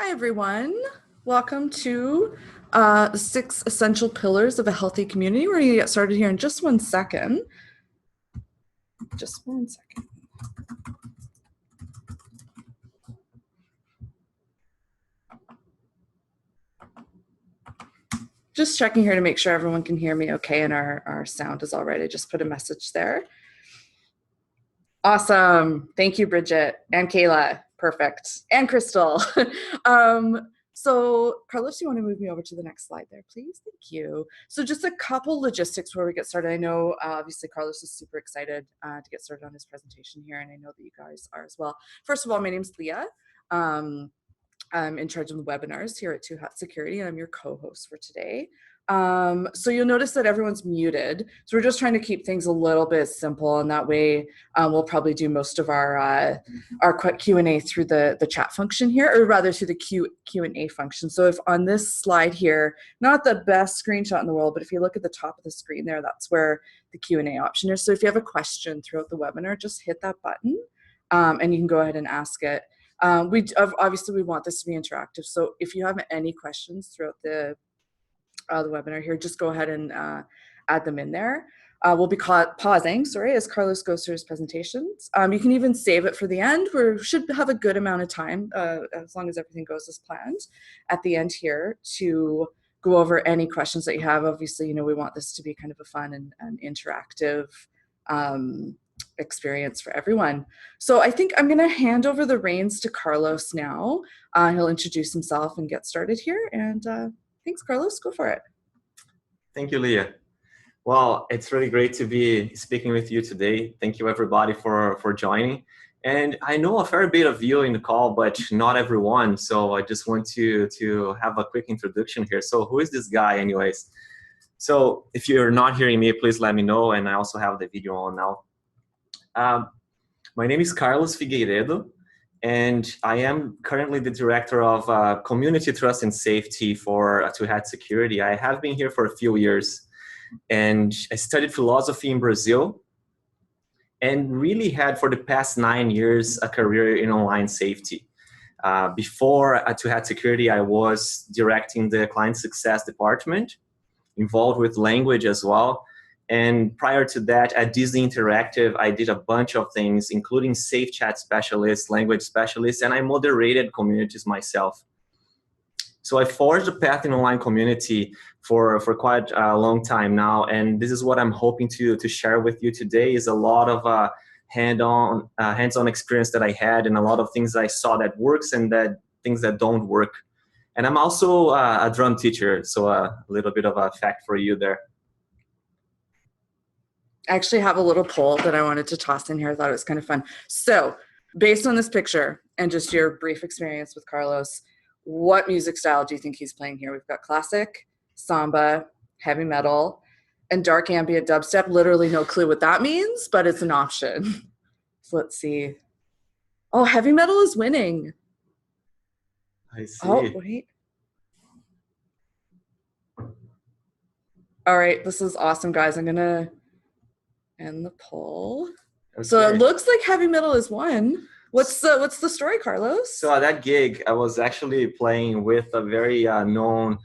Hi, everyone. Welcome to the 6 essential pillars of a healthy community. We're going to get started here in just 1 second. Just 1 second. Just checking here to make sure everyone can hear me okay and our sound is all right. I just put a message there. Awesome. Thank you, Bridget and Kayla. Perfect. And Crystal. So Carlos, you want to move me over to the next slide there, please? Thank you. So just a couple logistics before we get started. I know obviously Carlos is super excited to get started on his presentation here, and I know that you guys are as well. First of all, my name's Leah. I'm in charge of the webinars here at Two Hat Security, and I'm your co-host for today. So you'll notice that everyone's muted. So we're just trying to keep things a little bit simple, and that way we'll probably do most of our Q&A through the chat function here, or rather through the Q&A function. So if on this slide here, not the best screenshot in the world, but if you look at the top of the screen there, that's where the Q&A option is. So if you have a question throughout the webinar, just hit that button and you can go ahead and ask it. Obviously we want this to be interactive. So if you have any questions throughout the webinar here, just go ahead and add them in there. We'll be pausing, as Carlos goes through his presentations. You can even save it for the end. We should have a good amount of time, as long as everything goes as planned, at the end here to go over any questions that you have. Obviously, you know, we want this to be kind of a fun and interactive experience for everyone. So I think I'm going to hand over the reins to Carlos now. He'll introduce himself and get started here. And thanks, Carlos. Go for it. Thank you, Leah. Well, it's really great to be speaking with you today. Thank you, everybody, for joining. And I know a fair bit of you in the call, but not everyone. So I just want to have a quick introduction here. So who is this guy anyways? So if you're not hearing me, please let me know. And I also have the video on now. My name is Carlos Figueiredo, and I am currently the Director of Community Trust and Safety for Two Hat Security. I have been here for a few years, and I studied philosophy in Brazil, and really had for the past 9 years a career in online safety. Before Two Hat Security, I was directing the client success department, involved with language as well. And prior to that, at Disney Interactive, I did a bunch of things, including safe chat specialist, language specialist, and I moderated communities myself. So I forged a path in online community for quite a long time now, and this is what I'm hoping to share with you today is a lot of hands-on experience that I had, and a lot of things I saw that works and that things that don't work. And I'm also a drum teacher, so a little bit of a fact for you there. I actually have a little poll that I wanted to toss in here. I thought it was kind of fun. So based on this picture and just your brief experience with Carlos, what music style do you think he's playing here? We've got classic, samba, heavy metal, and dark ambient dubstep. Literally no clue what that means, but it's an option. So let's see. Oh, heavy metal is winning. I see. Oh, wait. All right, this is awesome, guys. I'm gonna end the poll. Okay. So it looks like heavy metal is won. What's the story, Carlos? So at that gig, I was actually playing with a very known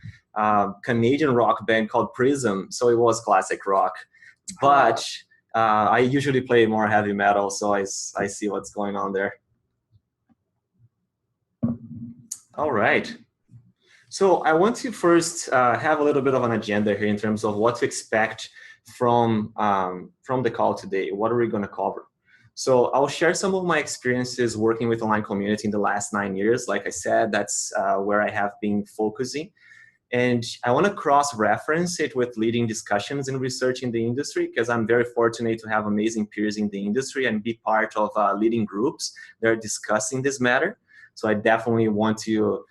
Canadian rock band called Prism. So it was classic rock, but I usually play more heavy metal. So I see what's going on there. All right. So I want to first have a little bit of an agenda here in terms of what to expect from the call today. What are we going to cover? So I'll share some of my experiences working with online community in the last 9 years. Like I said, that's where I have been focusing. And I want to cross-reference it with leading discussions and research in the industry, because I'm very fortunate to have amazing peers in the industry and be part of leading groups that are discussing this matter. So I definitely want to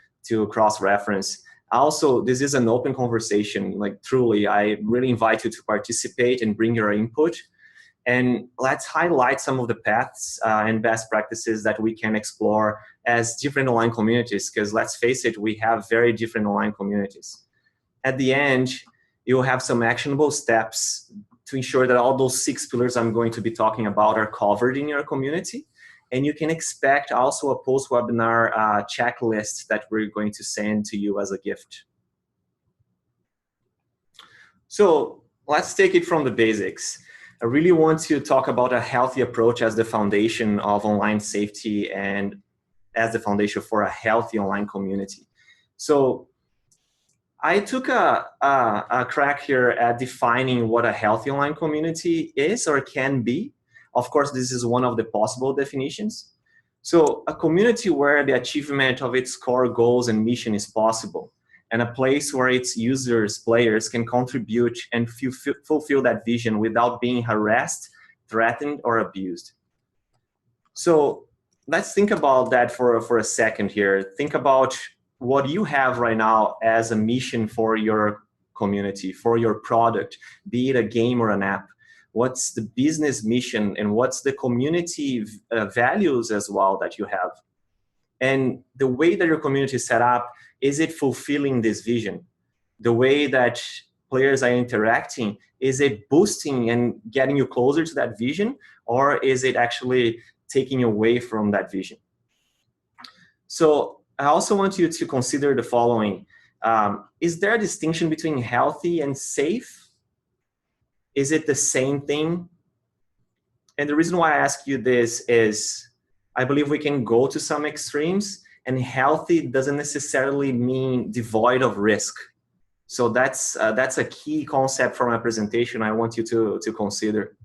cross-reference. Also, this is an open conversation, like truly, I really invite you to participate and bring your input. And let's highlight some of the paths and best practices that we can explore as different online communities, because let's face it, we have very different online communities. At the end, you'll have some actionable steps to ensure that all those 6 pillars I'm going to be talking about are covered in your community. And you can expect also a post-webinar checklist that we're going to send to you as a gift. So let's take it from the basics. I really want to talk about a healthy approach as the foundation of online safety and as the foundation for a healthy online community. So I took a crack here at defining what a healthy online community is or can be. Of course, this is one of the possible definitions. So a community where the achievement of its core goals and mission is possible, and a place where its users, players can contribute and fulfill that vision without being harassed, threatened, or abused. So let's think about that for a second here. Think about what you have right now as a mission for your community, for your product, be it a game or an app. What's the business mission and what's the community values as well that you have? And the way that your community is set up, is it fulfilling this vision? The way that players are interacting, is it boosting and getting you closer to that vision, or is it actually taking away from that vision? So I also want you to consider the following. Is there a distinction between healthy and safe? Is it the same thing? And the reason why I ask you this is I believe we can go to some extremes, and healthy doesn't necessarily mean devoid of risk. So that's a key concept from my presentation I want you to consider.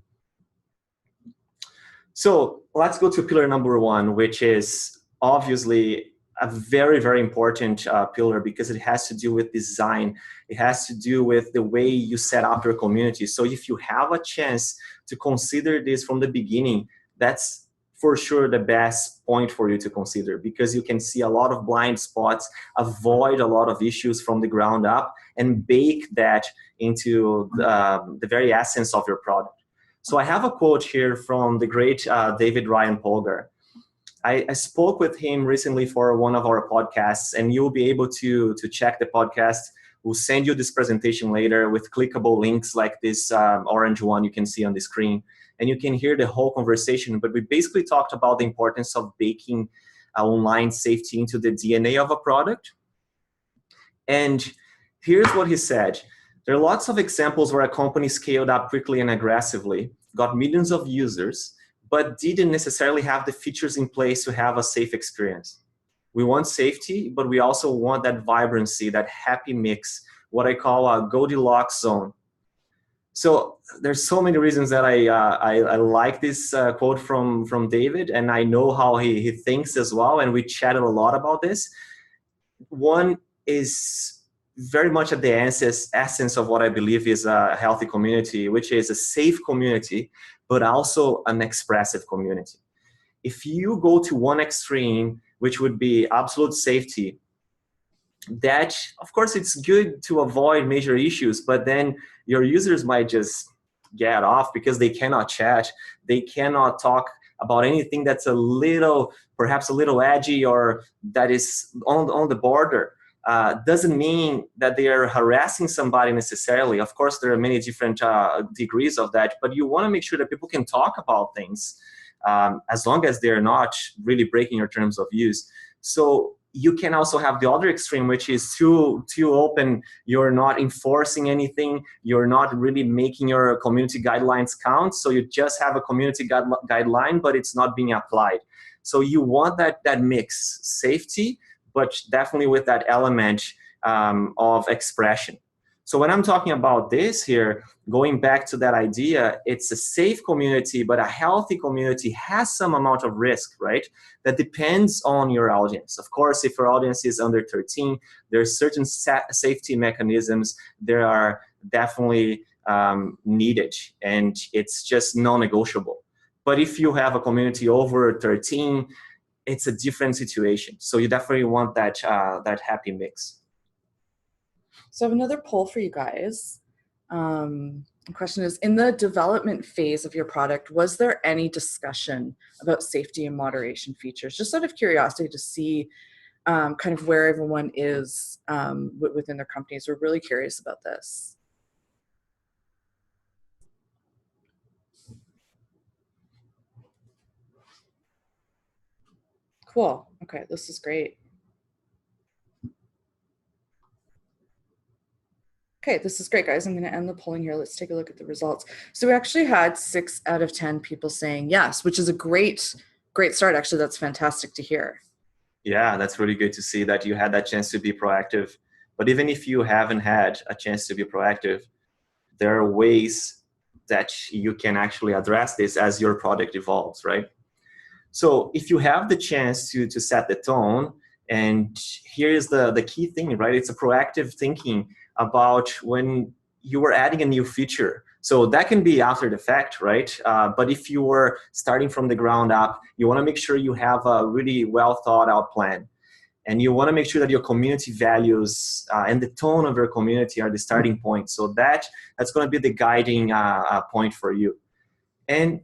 So let's go to pillar number 1, which is obviously a very, very important pillar because it has to do with design. It has to do with the way you set up your community. So if you have a chance to consider this from the beginning, that's for sure the best point for you to consider, because you can see a lot of blind spots, avoid a lot of issues from the ground up, and bake that into the very essence of your product. So I have a quote here from the great David Ryan Polgar. I spoke with him recently for one of our podcasts, and you'll be able to check the podcast. We'll send you this presentation later with clickable links like this orange one you can see on the screen. And you can hear the whole conversation, but we basically talked about the importance of baking online safety into the DNA of a product. And here's what he said. There are lots of examples where a company scaled up quickly and aggressively, got millions of users, but didn't necessarily have the features in place to have a safe experience. We want safety, but we also want that vibrancy, that happy mix, what I call a Goldilocks zone. So there's so many reasons that I like this quote from David, and I know how he thinks as well, and we chatted a lot about this. One is very much at the essence of what I believe is a healthy community, which is a safe community, but also an expressive community. If you go to one extreme, which would be absolute safety, that, of course, it's good to avoid major issues, but then your users might just get off because they cannot chat. They cannot talk about anything that's a little, perhaps a little edgy or that is on the border. Doesn't mean that they are harassing somebody necessarily. Of course, there are many different degrees of that, but you want to make sure that people can talk about things as long as they're not really breaking your terms of use. So you can also have the other extreme, which is too open. You're not enforcing anything. You're not really making your community guidelines count. So you just have a community guideline, but it's not being applied. So you want that mix, safety, but definitely with that element of expression. So when I'm talking about this here, going back to that idea, it's a safe community, but a healthy community has some amount of risk, right? That depends on your audience. Of course, if your audience is under 13, there are certain safety mechanisms that are definitely needed, and it's just non-negotiable. But if you have a community over 13, it's a different situation. So you definitely want that happy mix. So I have another poll for you guys. The question is, in the development phase of your product, was there any discussion about safety and moderation features? Just out of curiosity to see kind of where everyone is within their companies. We're really curious about this. Cool. Okay, this is great. Okay, this is great, guys. I'm going to end the polling here. Let's take a look at the results. So we actually had 6 out of 10 people saying yes, which is a great start. Actually, that's fantastic to hear. Yeah, that's really good to see that you had that chance to be proactive. But even if you haven't had a chance to be proactive, there are ways that you can actually address this as your product evolves, right? So if you have the chance to set the tone, and here's the key thing, right? It's a proactive thinking about when you are adding a new feature. So that can be after the fact, right? But if you were starting from the ground up, you want to make sure you have a really well thought out plan. And you want to make sure that your community values and the tone of your community are the starting point. So that's going to be the guiding point for you. And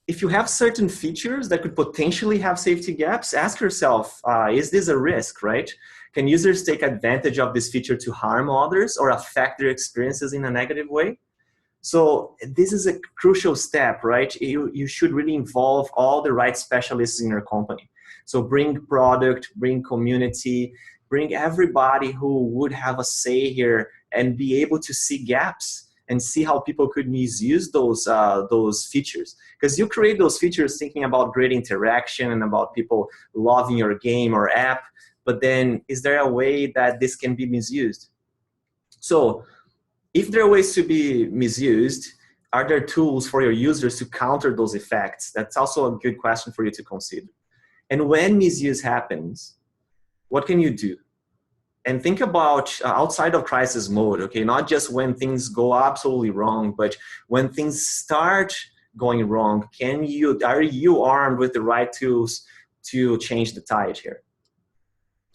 if you have certain features that could potentially have safety gaps, ask yourself, is this a risk, right? Can users take advantage of this feature to harm others or affect their experiences in a negative way? So this is a crucial step, right? You should really involve all the right specialists in your company. So bring product, bring community, bring everybody who would have a say here and be able to see gaps and see how people could misuse those features. Because you create those features thinking about great interaction and about people loving your game or app, but then is there a way that this can be misused? So if there are ways to be misused, are there tools for your users to counter those effects? That's also a good question for you to consider. And when misuse happens, what can you do? And think about outside of crisis mode, okay? Not just when things go absolutely wrong, but when things start going wrong, are you armed with the right tools to change the tide here?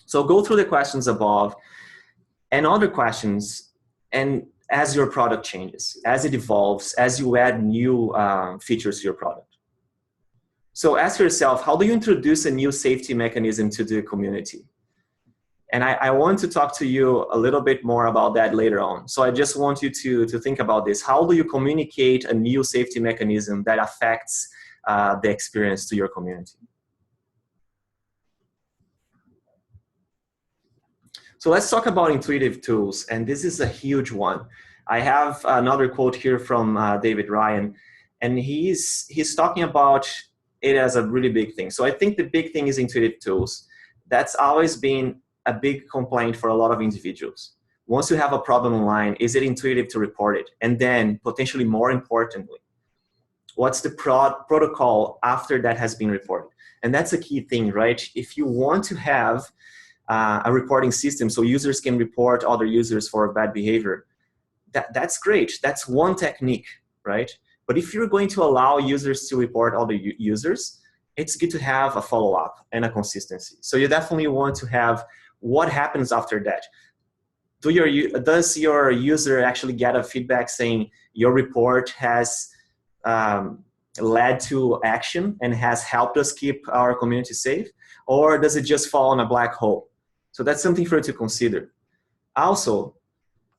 So go through the questions above and other questions, and as your product changes, as it evolves, as you add new features to your product. So ask yourself, how do you introduce a new safety mechanism to the community? And I want to talk to you a little bit more about that later on. So I just want you to think about this. How do you communicate a new safety mechanism that affects the experience to your community? So let's talk about intuitive tools. And this is a huge one. I have another quote here from David Ryan, and he's talking about it as a really big thing. So I think the big thing is intuitive tools. That's always been a big complaint for a lot of individuals. Once you have a problem online, is it intuitive to report it? And then, potentially more importantly, what's the protocol after that has been reported? And that's a key thing, right? If you want to have a reporting system so users can report other users for bad behavior, that's great. That's one technique, right? But if you're going to allow users to report other users, it's good to have a follow-up and a consistency. So you definitely want to have what happens after that. Does your user actually get a feedback saying your report has led to action and has helped us keep our community safe? Or does it just fall in a black hole? So that's something for you to consider. Also,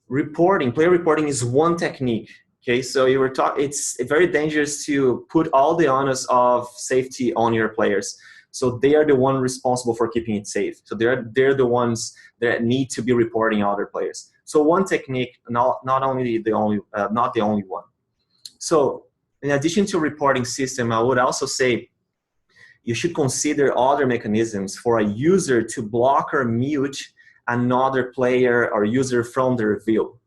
player reporting is one technique. Okay, so it's very dangerous to put all the onus of safety on your players. So they are the one responsible for keeping it safe. So they're the ones that need to be reporting other players. So one technique, not the only one. So in addition to reporting system, I would also say you should consider other mechanisms for a user to block or mute another player or user from the view.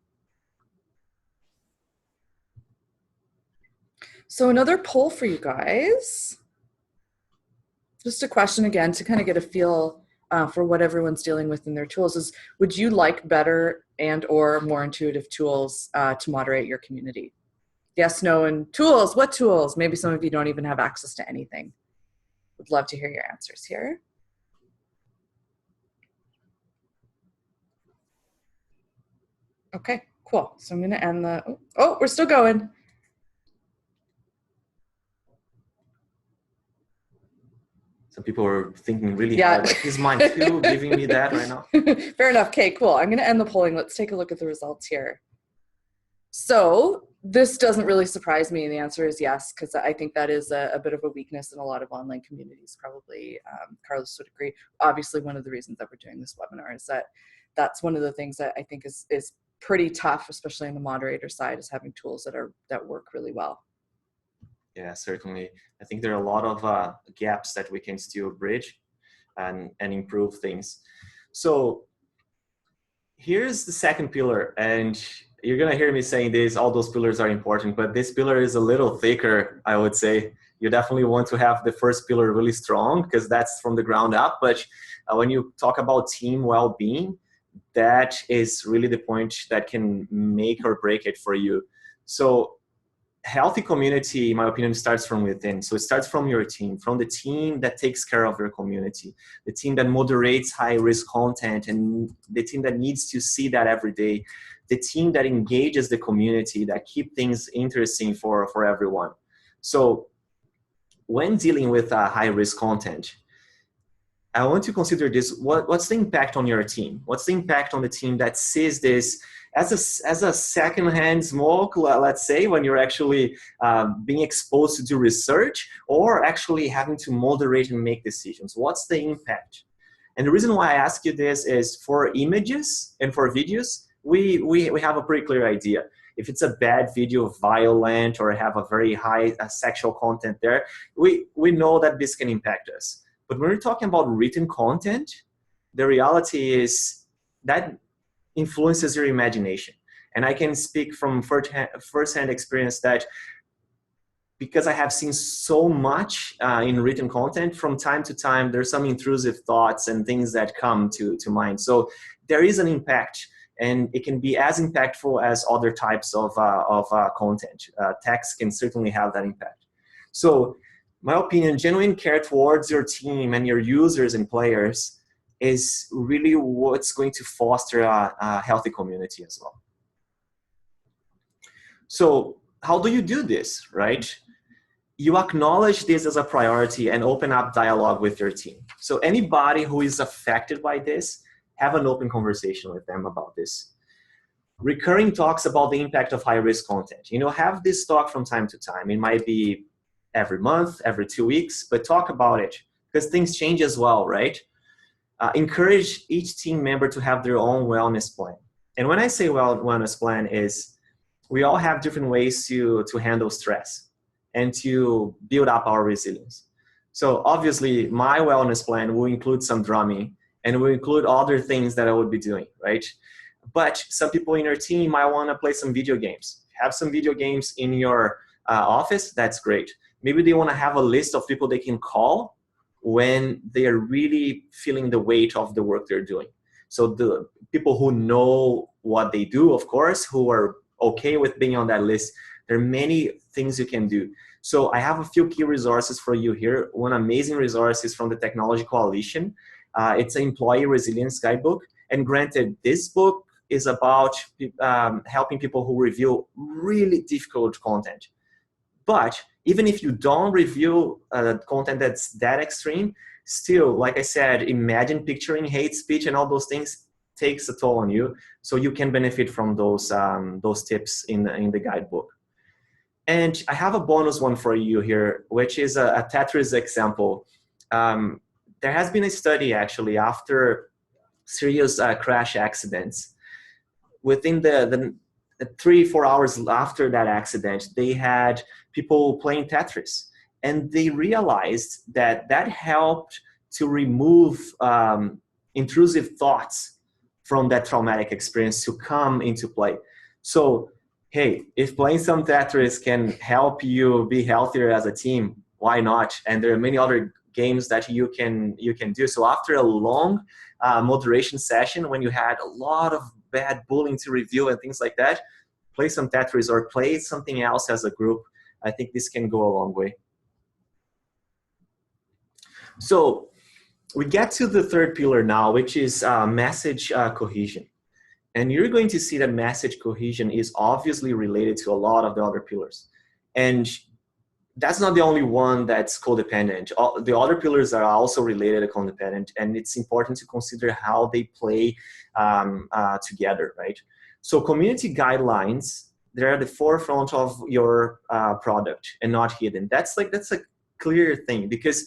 So another poll for you guys. Just a question again to kind of get a feel for what everyone's dealing with in their tools is, would you like better and or more intuitive tools to moderate your community? Yes, no, and tools. What tools? Maybe some of you don't even have access to anything. Would love to hear your answers here. Okay, cool. So I'm going to end the, oh, we're still going. Some people are thinking really hard, like, is mine too giving me that right now? Fair enough. Okay, cool. I'm going to end the polling. Let's take a look at the results here. So this doesn't really surprise me. And the answer is yes, because I think that is a bit of a weakness in a lot of online communities. Probably Carlos would agree. Obviously, one of the reasons that we're doing this webinar is that that's one of the things that I think is pretty tough, especially on the moderator side, is having tools that work really well. Yeah, certainly. I think there are a lot of gaps that we can still bridge and improve things. So here's the second pillar, and you're gonna hear me saying this, all those pillars are important, but this pillar is a little thicker, I would say. You definitely want to have the first pillar really strong because that's from the ground up, but when you talk about team well-being, that is really the point that can make or break it for you. So healthy community, in my opinion, starts from within. So it starts from your team, from the team that takes care of your community, the team that moderates high-risk content, and the team that needs to see that every day, the team that engages the community, that keep things interesting for everyone. So when dealing with high-risk content, I want to consider this, what's the impact on your team? What's the impact on the team that sees this as a secondhand smoke, let's say, when you're actually being exposed to do research or actually having to moderate and make decisions? What's the impact? And the reason why I ask you this is for images and for videos, we have a pretty clear idea. If it's a bad video, violent, or have a very high sexual content there, we know that this can impact us. But when we're talking about written content, the reality is that influences your imagination. And I can speak from first-hand experience that because I have seen so much in written content, from time to time, there's some intrusive thoughts and things that come to mind. So there is an impact, and it can be as impactful as other types of content. Text can certainly have that impact. So my opinion, genuine care towards your team and your users and players is really what's going to foster a healthy community as well. So how do you do this, right? You acknowledge this as a priority and open up dialogue with your team. So anybody who is affected by this, have an open conversation with them about this. Recurring talks about the impact of high-risk content. You know, have this talk from time to time. It might be every month, every 2 weeks, but talk about it because things change as well, right? Encourage each team member to have their own wellness plan. And when I say wellness plan is, we all have different ways to handle stress and to build up our resilience. So obviously my wellness plan will include some drumming and will include other things that I would be doing, right? But some people in your team might want to play some video games. Have some video games in your office, that's great. Maybe they want to have a list of people they can call when they are really feeling the weight of the work they're doing. So the people who know what they do, of course, who are okay with being on that list, there are many things you can do. So I have a few key resources for you here. One amazing resource is from the Technology Coalition. It's an employee resilience guidebook. And granted, this book is about helping people who review really difficult content. But even if you don't review content that's that extreme, still, like I said, imagine picturing hate speech and all those things takes a toll on you. So you can benefit from those tips in the guidebook. And I have a bonus one for you here, which is a Tetris example. There has been a study actually after serious crash accidents. Within the 3-4 hours after that accident, they had people playing Tetris. And they realized that that helped to remove intrusive thoughts from that traumatic experience to come into play. So, hey, if playing some Tetris can help you be healthier as a team, why not? And there are many other games that you can do. So after a long moderation session, when you had a lot of bad bullying to review and things like that, play some Tetris or play something else as a group. I think this can go a long way. So we get to the third pillar now, which is message cohesion. And you're going to see that message cohesion is obviously related to a lot of the other pillars. And that's not the only one that's codependent. The other pillars are also related to codependent, and it's important to consider how they play together, right? So community guidelines they're at the forefront of your product and not hidden. That's a clear thing, because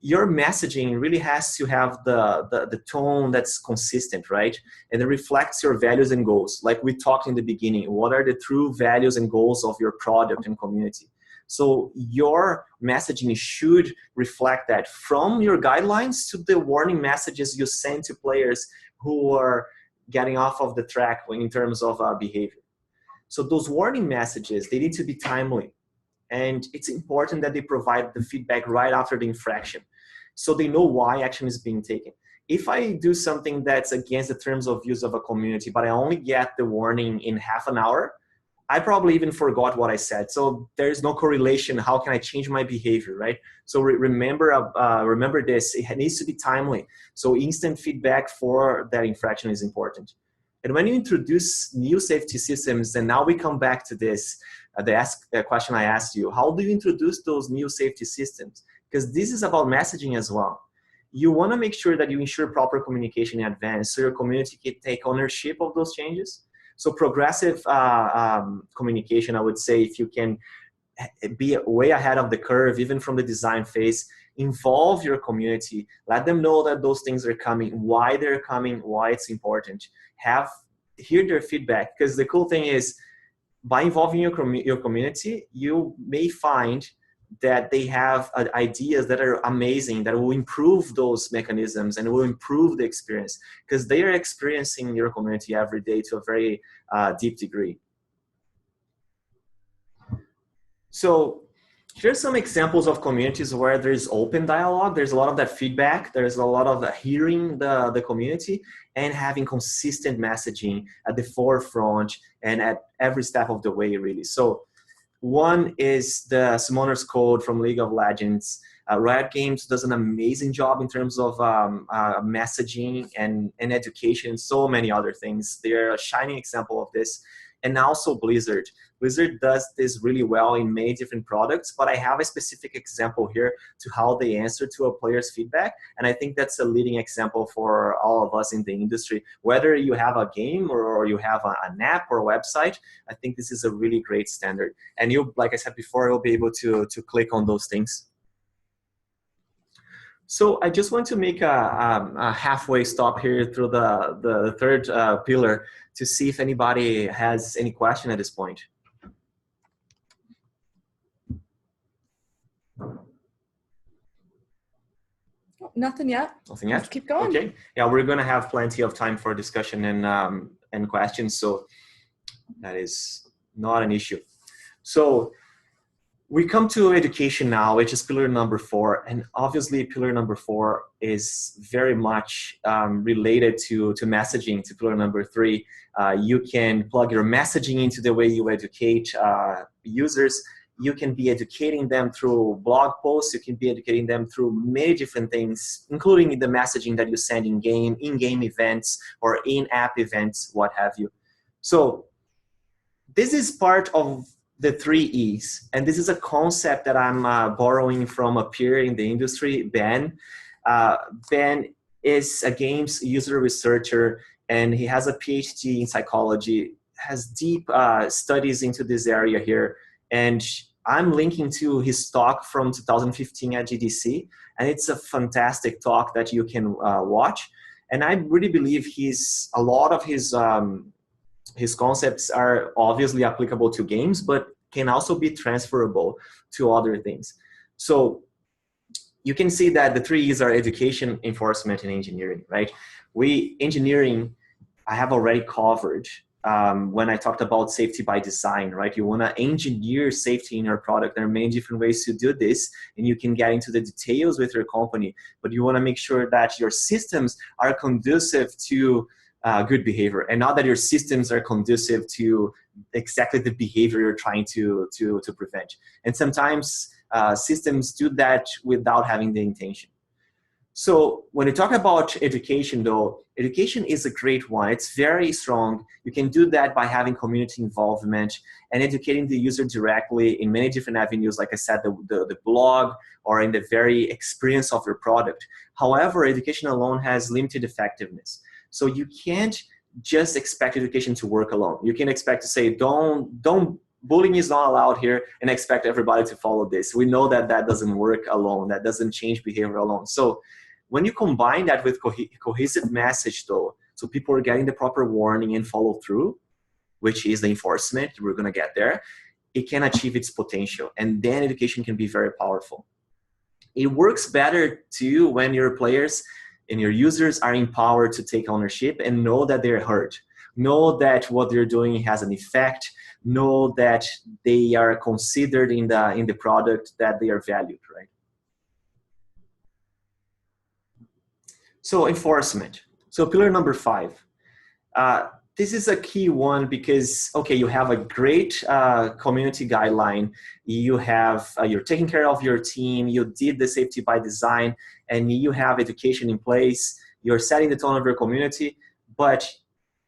your messaging really has to have the tone that's consistent, right? And it reflects your values and goals. Like we talked in the beginning, what are the true values and goals of your product and community? So your messaging should reflect that, from your guidelines to the warning messages you send to players who are getting off of the track in terms of behavior. So those warning messages, they need to be timely. And it's important that they provide the feedback right after the infraction, so they know why action is being taken. If I do something that's against the terms of use of a community, but I only get the warning in half an hour, I probably even forgot what I said. So there's no correlation. How can I change my behavior, right? So remember this, it needs to be timely. So instant feedback for that infraction is important. And when you introduce new safety systems, and now we come back to this, the question I asked you, how do you introduce those new safety systems? Because this is about messaging as well. You want to make sure that you ensure proper communication in advance, so your community can take ownership of those changes. So progressive communication, I would say, if you can be way ahead of the curve, even from the design phase, involve your community, let them know that those things are coming, why they're coming, why it's important. Hear their feedback, because the cool thing is, by involving your community, you may find that they have ideas that are amazing, that will improve those mechanisms and will improve the experience, because they are experiencing your community every day to a very deep degree. So here's some examples of communities where there's open dialogue. There's a lot of that feedback. There's a lot of hearing the community and having consistent messaging at the forefront and at every step of the way, really. So one is the Summoner's Code from League of Legends. Riot Games does an amazing job in terms of messaging and education and so many other things. They're a shining example of this. And also Blizzard. Blizzard does this really well in many different products, but I have a specific example here to how they answer to a player's feedback. And I think that's a leading example for all of us in the industry. Whether you have a game or you have an app or a website, I think this is a really great standard. And you, like I said before, you'll be able to click on those things. So I just want to make a halfway stop here through the third pillar to see if anybody has any question at this point. Nothing yet. Nothing yet? Let's keep going. Okay. Yeah, we're going to have plenty of time for discussion and questions, so that is not an issue. So we come to education now, which is pillar number 4. And obviously, pillar number 4 is very much related to messaging, to pillar number 3. You can plug your messaging into the way you educate users. You can be educating them through blog posts. You can be educating them through many different things, including the messaging that you send in-game events or in-app events, what have you. So this is part of the 3 E's. And this is a concept that I'm borrowing from a peer in the industry, Ben. Ben is a games user researcher, and he has a PhD in psychology, has deep studies into this area here. And I'm linking to his talk from 2015 at GDC, and it's a fantastic talk that you can watch. And I really believe a lot of his concepts are obviously applicable to games, but can also be transferable to other things. So you can see that the 3 E's are education, enforcement, and engineering, right? Engineering, I have already covered when I talked about safety by design, right? You want to engineer safety in your product. There are many different ways to do this, and you can get into the details with your company, but you want to make sure that your systems are conducive to good behavior, and not that your systems are conducive to exactly the behavior you're trying to prevent. And sometimes systems do that without having the intention. So when you talk about education, though, education is a great one. It's very strong. You can do that by having community involvement and educating the user directly in many different avenues, like I said, the blog or in the very experience of your product. However, education alone has limited effectiveness. So you can't just expect education to work alone. You can expect to say, don't bullying is not allowed here, and expect everybody to follow this. We know that that doesn't work alone. That doesn't change behavior alone. So when you combine that with cohesive message though, so people are getting the proper warning and follow through, which is the enforcement, we're going to get there, it can achieve its potential. And then education can be very powerful. It works better too when your players and your users are empowered to take ownership and know that they're heard, know that what they're doing has an effect, know that they are considered in the product, that they are valued, right? So enforcement. So pillar number 5. This is a key one because, okay, you have a great community guideline, you have, you're taking care of your team, you did the safety by design, and you have education in place, you're setting the tone of your community, but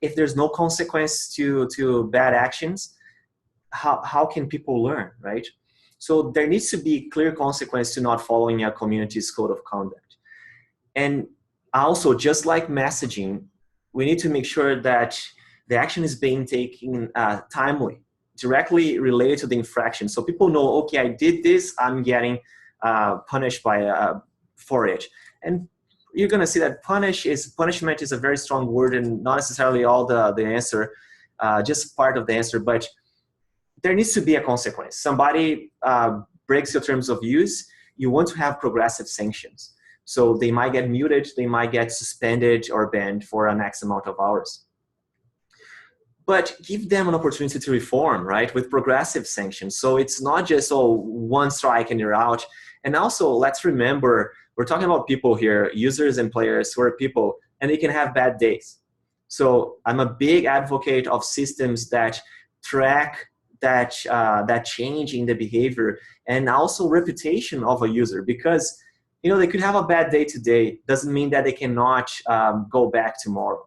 if there's no consequence to bad actions, how can people learn, right? So there needs to be clear consequence to not following a community's code of conduct. And also, just like messaging, we need to make sure that the action is being taken timely, directly related to the infraction. So people know, okay, I did this, I'm getting punished for it. And you're going to see that punishment is a very strong word and not necessarily all the answer, just part of the answer, but there needs to be a consequence. Somebody breaks your terms of use, you want to have progressive sanctions. So they might get muted, they might get suspended or banned for an X amount of hours. But give them an opportunity to reform, right, with progressive sanctions. So it's not just, oh, one strike and you're out. And also, let's remember, we're talking about people here, users and players who are people, and they can have bad days. So I'm a big advocate of systems that track that change in the behavior and also reputation of a user, because they could have a bad day today, doesn't mean that they cannot go back tomorrow.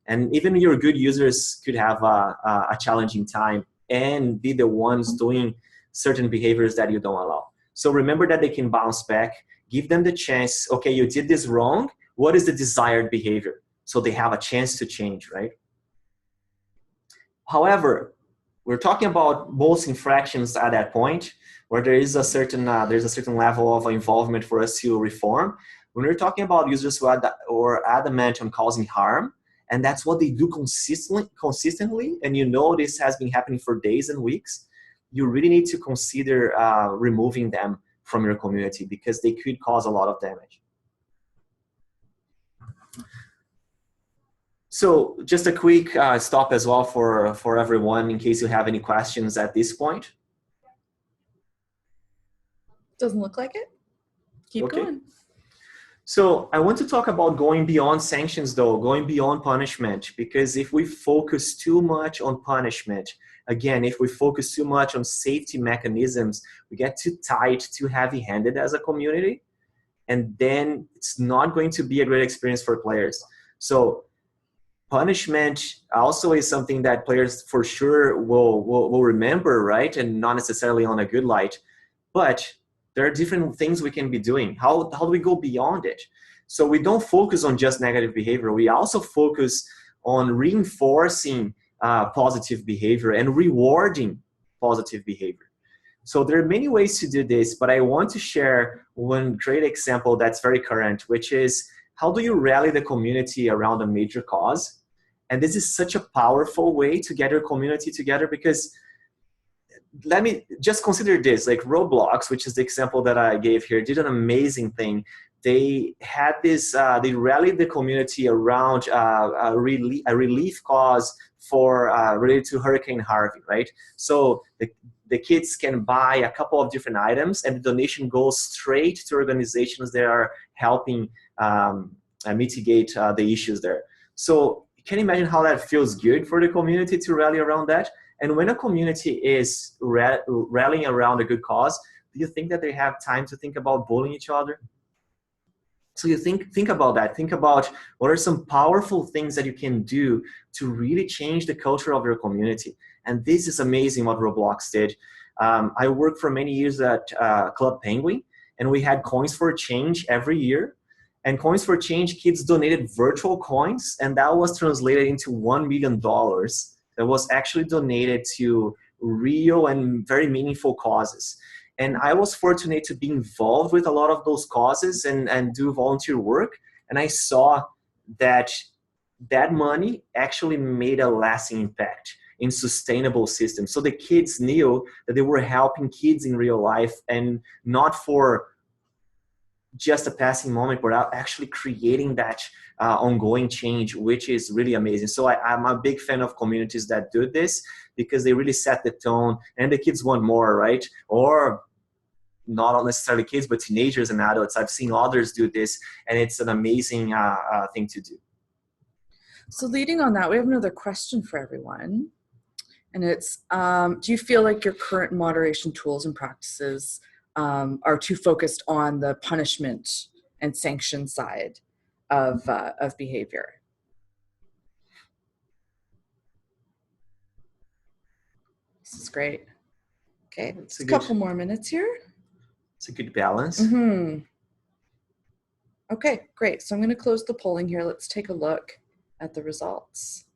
And even your good users could have a challenging time and be the ones doing certain behaviors that you don't allow. So remember that they can bounce back, give them the chance, okay, you did this wrong, what is the desired behavior? So they have a chance to change, right? However, we're talking about most infractions at that point where there is a certain level of involvement for us to reform. When we're talking about users who are adamant on causing harm, and that's what they do consistently, and this has been happening for days and weeks, you really need to consider removing them from your community because they could cause a lot of damage. So just a quick stop as well for everyone in case you have any questions at this point. Doesn't look like it. Keep going. So I want to talk about going beyond sanctions though, going beyond punishment, because if we focus too much on punishment, again, if we focus too much on safety mechanisms, we get too tight, too heavy-handed as a community, and then it's not going to be a great experience for players. So punishment also is something that players for sure will remember, right? And not necessarily on a good light, but there are different things we can be doing. How do we go beyond it? So we don't focus on just negative behavior. We also focus on reinforcing positive behavior and rewarding positive behavior. So there are many ways to do this, but I want to share one great example that's very current, which is how do you rally the community around a major cause? And this is such a powerful way to get your community together, because let me just consider this, like Roblox, which is the example that I gave here, did an amazing thing. They had this, they rallied the community around a relief cause for related to Hurricane Harvey, right? So the kids can buy a couple of different items and the donation goes straight to organizations that are helping mitigate the issues there. So you can imagine how that feels good for the community to rally around that. And when a community is rallying around a good cause, do you think that they have time to think about bullying each other? So you think about that. Think about what are some powerful things that you can do to really change the culture of your community. And this is amazing what Roblox did. I worked for many years at Club Penguin, and we had coins for change every year. And Coins for Change kids donated virtual coins, and that was translated into $1 million that was actually donated to real and very meaningful causes. And I was fortunate to be involved with a lot of those causes and do volunteer work. And I saw that that money actually made a lasting impact in sustainable systems. So the kids knew that they were helping kids in real life, and not for just a passing moment, but actually creating that ongoing change, which is really amazing. So I'm a big fan of communities that do this, because they really set the tone, and the kids want more, right? Or not necessarily kids, but teenagers and adults. I've seen others do this, and it's an amazing thing to do. So leading on that, we have another question for everyone. And it's, do you feel like your current moderation tools and practices are too focused on the punishment and sanction side of behavior? This is great. Okay, just a couple more minutes here. It's a good balance. Mm-hmm. Okay, great. So I'm going to close the polling here. Let's take a look at the results.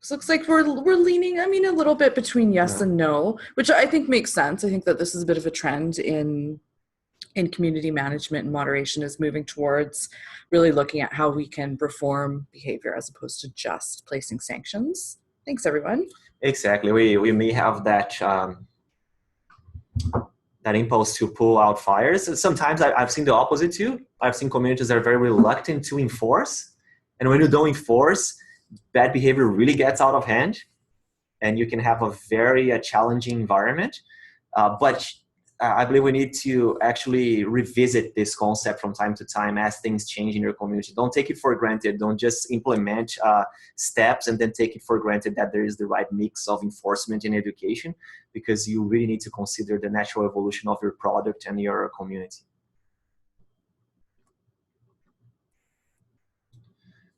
So looks like we're leaning, I mean, a little bit between yes and no, which I think makes sense. I think that this is a bit of a trend in community management and moderation, is moving towards really looking at how we can reform behavior as opposed to just placing sanctions. Thanks, everyone. Exactly. We may have that that impulse to pull out fires. Sometimes I've seen the opposite too. I've seen communities that are very reluctant to enforce. And when you don't enforce, bad behavior really gets out of hand, and you can have a very challenging environment. But I believe we need to actually revisit this concept from time to time as things change in your community. Don't take it for granted. Don't just implement steps and then take it for granted that there is the right mix of enforcement and education, because you really need to consider the natural evolution of your product and your community.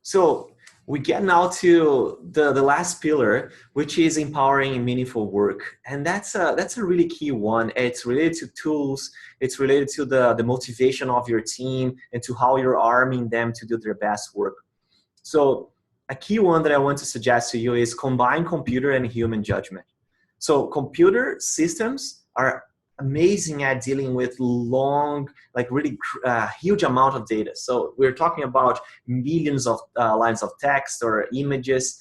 So we get now to the last pillar, which is empowering meaningful work. And that's a really key one. It's related to tools. It's related to the motivation of your team and to how you're arming them to do their best work. So a key one that I want to suggest to you is combine computer and human judgment. So computer systems are amazing at dealing with long, like really huge amount of data. So we're talking about millions of lines of text or images.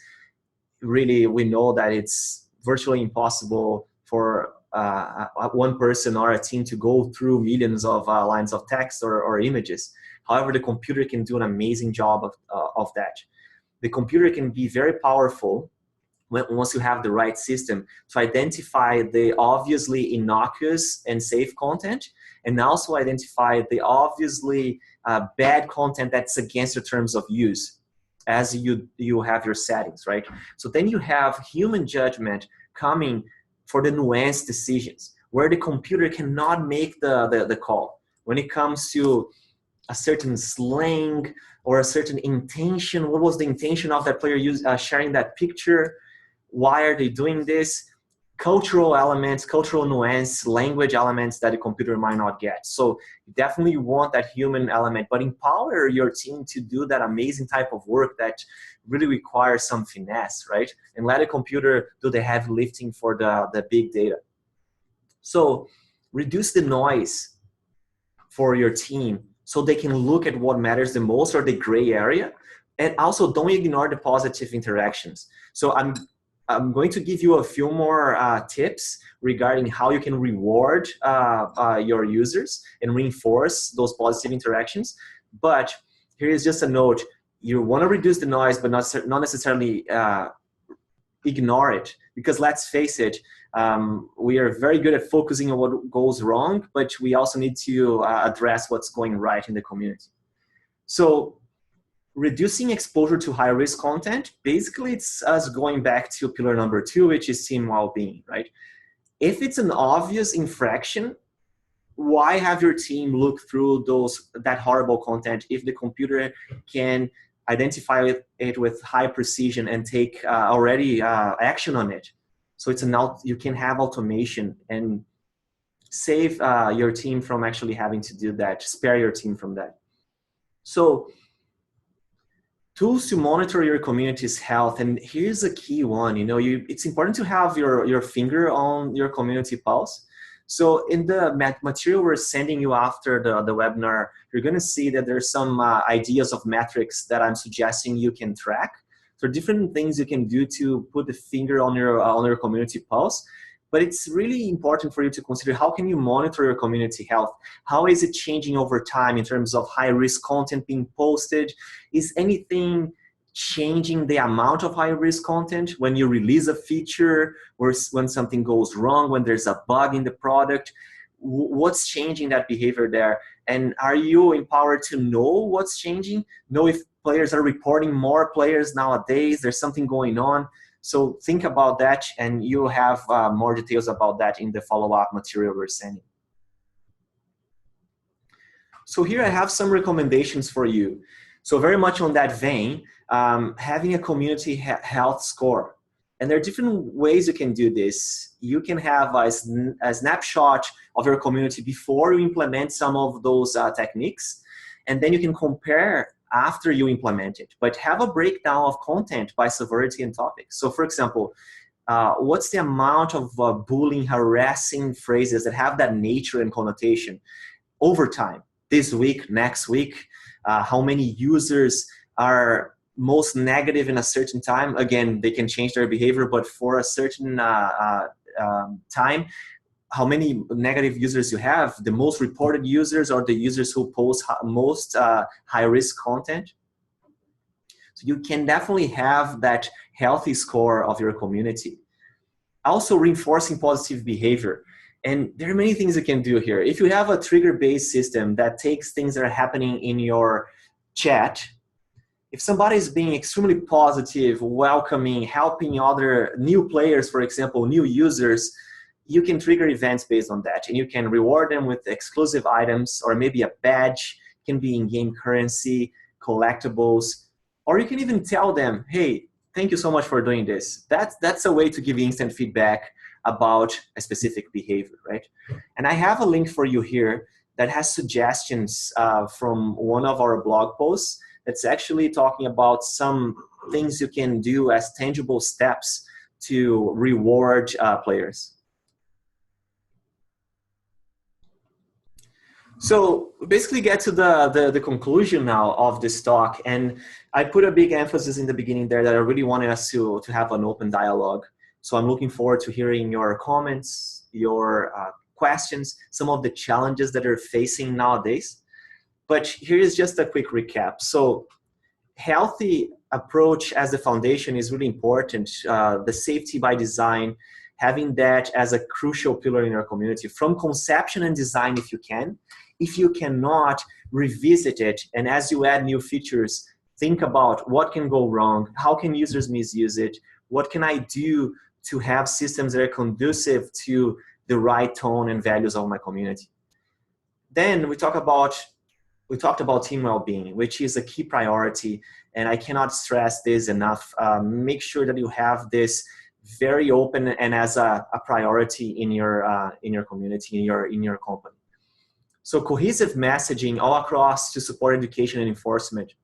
Really, we know that it's virtually impossible for one person or a team to go through millions of lines of text or images. However, the computer can do an amazing job of that. The computer can be very powerful once you have the right system to identify the obviously innocuous and safe content, and also identify the obviously bad content that's against your terms of use as you have your settings, right? So then you have human judgment coming for the nuanced decisions, where the computer cannot make the call. When it comes to a certain slang or a certain intention, what was the intention of that player sharing that picture? Why are they doing this? Cultural elements, cultural nuance, language elements that the computer might not get. So you definitely want that human element, but empower your team to do that amazing type of work that really requires some finesse, right? And let a computer do the heavy lifting for the big data. So reduce the noise for your team so they can look at what matters the most, or the gray area. And also don't ignore the positive interactions. So I'm going to give you a few more tips regarding how you can reward your users and reinforce those positive interactions. But here is just a note. You want to reduce the noise, but not necessarily ignore it. Because let's face it, we are very good at focusing on what goes wrong, but we also need to address what's going right in the community. So reducing exposure to high-risk content, basically it's us going back to pillar number 2, which is team well-being, right? If it's an obvious infraction, why have your team look through that horrible content if the computer can identify it with high precision and take already action on it? So you can have automation and save your team from actually having to do that, spare your team from that. So tools to monitor your community's health, and here's a key one. It's important to have your finger on your community pulse. So in the material we're sending you after the webinar, you're going to see that there's some ideas of metrics that I'm suggesting you can track. So different things you can do to put the finger on your community pulse. But it's really important for you to consider, how can you monitor your community health? How is it changing over time in terms of high-risk content being posted? Is anything changing the amount of high-risk content when you release a feature, or when something goes wrong, when there's a bug in the product? What's changing that behavior there? And are you empowered to know what's changing? Know if players are reporting more players nowadays, there's something going on. So think about that, and you'll have more details about that in the follow-up material we're sending. So here I have some recommendations for you. So very much on that vein, having a community health score. And there are different ways you can do this. You can have a snapshot of your community before you implement some of those techniques, and then you can compare after you implement it, but have a breakdown of content by severity and topics. So for example, what's the amount of bullying, harassing phrases that have that nature and connotation over time? This week, next week, how many users are most negative in a certain time? Again, they can change their behavior, but for a certain time, how many negative users you have, the most reported users, or the users who post most high-risk content. So you can definitely have that healthy score of your community. Also reinforcing positive behavior. And there are many things you can do here. If you have a trigger-based system that takes things that are happening in your chat, if somebody is being extremely positive, welcoming, helping other new players, for example, new users, you can trigger events based on that, and you can reward them with exclusive items, or maybe a badge. It can be in-game currency, collectibles, or you can even tell them, hey, thank you so much for doing this. That's a way to give instant feedback about a specific behavior, right? And I have a link for you here that has suggestions from one of our blog posts that's actually talking about some things you can do as tangible steps to reward players. So basically get to the conclusion now of this talk, and I put a big emphasis in the beginning there that I really wanted us to have an open dialogue. So I'm looking forward to hearing your comments, your questions, some of the challenges that you're facing nowadays. But here is just a quick recap. So healthy approach as the foundation is really important. The safety by design, having that as a crucial pillar in your community, from conception and design if you can. If you cannot, revisit it, and as you add new features, think about what can go wrong, how can users misuse it, what can I do to have systems that are conducive to the right tone and values of my community. Then we talked about team well-being, which is a key priority, and I cannot stress this enough. Make sure that you have this very open and as a priority in your community, in your company. So cohesive messaging all across to support education and enforcement.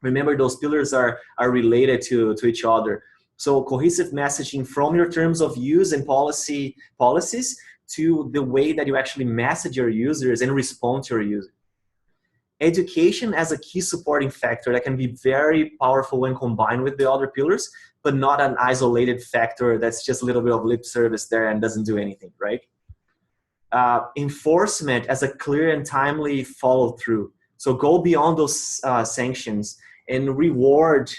Remember, those pillars are related to each other. So cohesive messaging from your terms of use and policies to the way that you actually message your users and respond to your users. Education as a key supporting factor that can be very powerful when combined with the other pillars, but not an isolated factor that's just a little bit of lip service there and doesn't do anything, right? Enforcement as a clear and timely follow through. So go beyond those sanctions and reward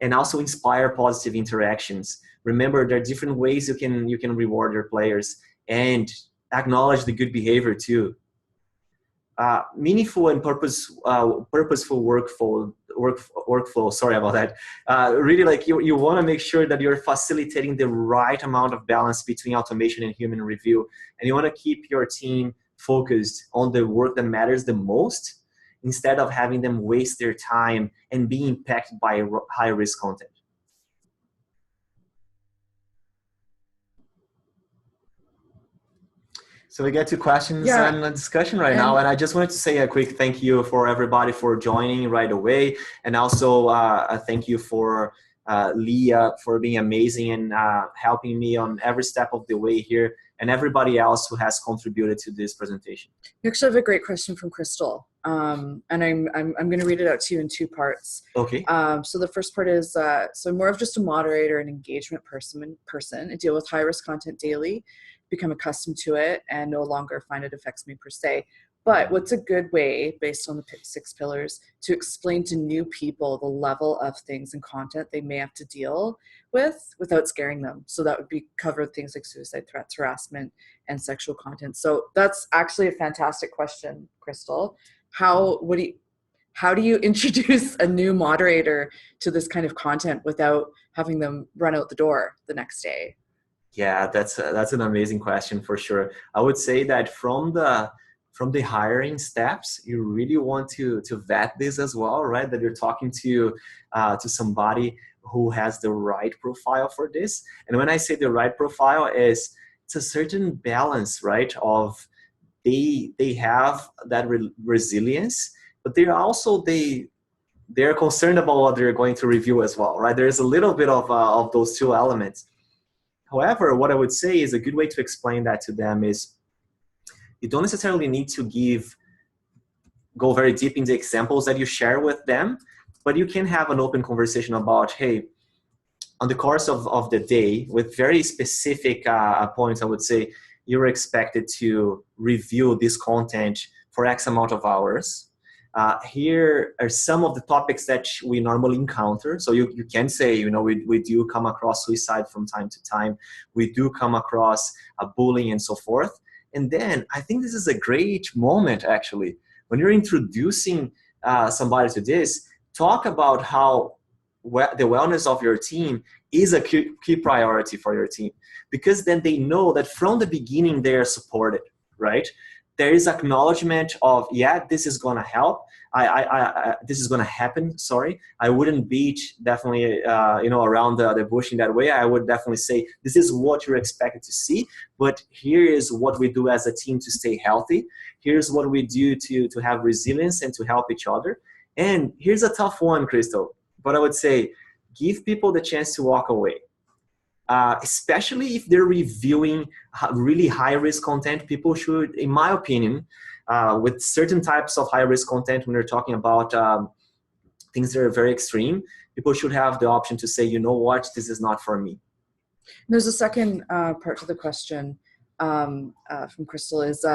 and also inspire positive interactions. Remember, there are different ways you can reward your players, and acknowledge the good behavior too. Meaningful and purposeful workflow. Sorry about that. Really, like you want to make sure that you're facilitating the right amount of balance between automation and human review, and you want to keep your team focused on the work that matters the most, instead of having them waste their time and be impacted by high-risk content. So we get to questions Yeah, and a discussion right now. and And I just wanted to say a quick thank you for everybody for joining right away. And also a thank you for Leah for being amazing and helping me on every step of the way here, and everybody else who has contributed to this presentation. you actually have a great question from Crystal. And I'm going to read it out to you in two parts. Okay. So the first part is, so more of just a moderator and engagement person. I deal with high risk content daily, become accustomed to it, and no longer find it affects me per se. But what's a good way, based on the 6 pillars, to explain to new people the level of things and content they may have to deal with without scaring them? So that would be covered things like suicide threats, harassment, and sexual content. So that's actually a fantastic question, Crystal. How do you introduce a new moderator to this kind of content without having them run out the door the next day? Yeah, that's an amazing question for sure. I would say that from the hiring steps, you really want to vet this as well, right? That you're talking to somebody who has the right profile for this. And when I say the right profile, it's a certain balance, right? Of they have that resilience, but they're concerned about what they're going to review as well, right? There's a little bit of those two elements. However, what I would say is a good way to explain that to them is you don't necessarily need to go very deep in the examples that you share with them, but you can have an open conversation about, hey, on the course of the day, with very specific points, I would say you're expected to review this content for X amount of hours. Here are some of the topics that we normally encounter. So you can say, we do come across suicide from time to time. We do come across bullying and so forth. And then I think this is a great moment, actually, when you're introducing somebody to this, talk about how the wellness of your team is a key priority for your team, because then they know that from the beginning they are supported, right? There is acknowledgement of, yeah, this is going to help. This is going to happen. Sorry, I wouldn't beat definitely, around the bush in that way. I would definitely say this is what you're expected to see, but here is what we do as a team to stay healthy. Here's what we do to have resilience and to help each other. And here's a tough one, Crystal, but I would say give people the chance to walk away. Especially if they're reviewing really high-risk content, people should, in my opinion, with certain types of high-risk content, when they're talking about things that are very extreme, people should have the option to say, you know what, this is not for me. There's a second part to the question from Crystal is,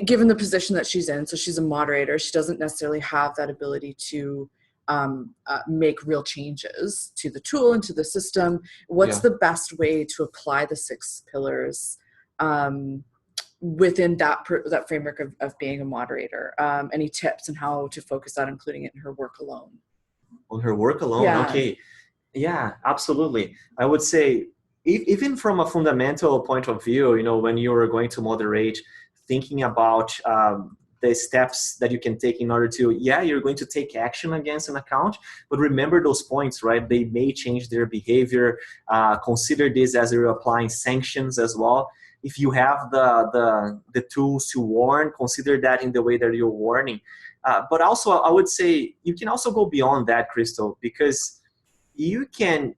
given the position that she's in, so she's a moderator, she doesn't necessarily have that ability to make real changes to the tool and to the system. What's the best way to apply the 6 pillars within that framework of being a moderator? Any tips on how to focus on including it in her work alone? On her work alone? Yeah. Okay. Yeah, absolutely. I would say, even from a fundamental point of view, when you're going to moderate, thinking about the steps that you can take in order to, you're going to take action against an account, but remember those points, right? They may change their behavior. Consider this as you're applying sanctions as well. If you have the tools to warn, consider that in the way that you're warning. But also, I would say you can also go beyond that, Crystal, because you can